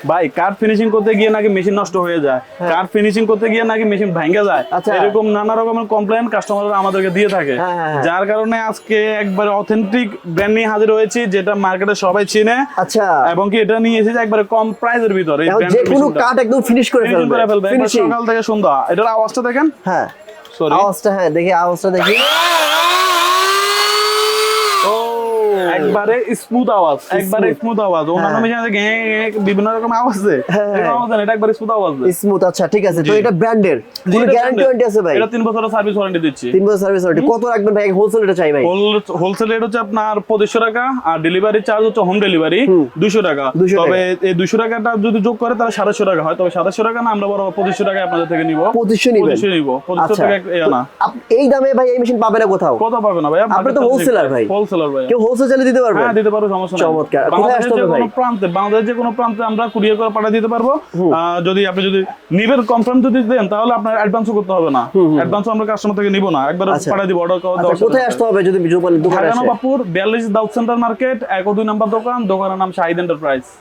ভাই card finishing করতে গিয়ে নাকি মেশিন নষ্ট হয়ে যায়, কার্ড ফিনিশিং করতে গিয়ে নাকি মেশিন ভেঙে যায়, এরকম নানা রকমের কমপ্লেইন কাস্টমাররা আমাদেরকে দিয়ে থাকে। যার কারণে আজকে একবারে অথেন্টিক ব্র্যান্ড নিয়ে হাজির হয়েছি, যেটা মার্কেটে সবাই চিনে। আচ্ছা, এবং কি এটা নিয়ে এসেছে একবারে কম প্রাইসের ভিতরে, যে কোনো কাট একদম ফিনিশ করে ফেলবে। সকাল থেকে সন্ধ্যা। এটার আওয়াজটা দেখেন। হ্যাঁ, সরি, আওয়াজটা, হ্যাঁ দেখি আওয়াজটা দেখি। একবারে স্মুথ আওয়াজ, একবারে স্মুথ আওয়াজ। অন্যান্য মেশিনে বিভিন্ন রকম আওয়াজ আছে, এটা একবারে স্মুথ আওয়াজ। স্মুথ। আচ্ছা ঠিক আছে, তো এটা ব্র্যান্ডের কোনো গ্যারান্টি ওয়ারেন্টি আছে ভাই? এটা 3 বছরের সার্ভিস ওয়ারেন্টি দিচ্ছি। 3 বছর সার্ভিস ওয়ারেন্টি। কত রাখবেন ভাই? হোলসেল রেটে চাই ভাই। হোলসেল রেট হচ্ছে আপনার 2500 টাকা, আর ডেলিভারি চার্জ হচ্ছে হোম ডেলিভারি 200 টাকা। তবে এই 200 টাকাটা যদি যোগ করে তাহলে 2700 টাকা হয়। তবে 2700 টাকা না, আমরা বরাবর 2500 টাকা আপনাদের থেকে নিব। 2500 নিব। 2500 টাকা না। এই দামে ভাই এই মেশিন পাবে না কোথাও? কত পাবে না ভাই? আপনি তো হোলসেলার ভাই। হোলসেলার ভাই। কেউ হোলসেল চাইলে দিতে পারবে? হ্যাঁ, দিতে পারবো, সমস্যা নেই। চমৎকার। কোথায় আসতে হবে ভাই? বাংলাদেশের যে কোনো প্রান্তে আমরা কুরিয়ার করে পাঠিয়ে দিতে পারবো। যদি আপনি নিবেন কনফার্ম যদি দেন, তাহলে আপনার অ্যাডভান্সও করতে হবে না। অ্যাডভান্সও আমরা কাস্টমার থেকে নিব না, একবার পাঠিয়ে দিব অর্ডার করে। কোথায় আসতে হবে যদি দোকানে আসে? ঢাকা নবাবপুর 42 দাউদ সেন্টার মার্কেট, 1 ও 2 নম্বর দোকান। দোকানের নাম শাহিদ এন্টারপ্রাইজ।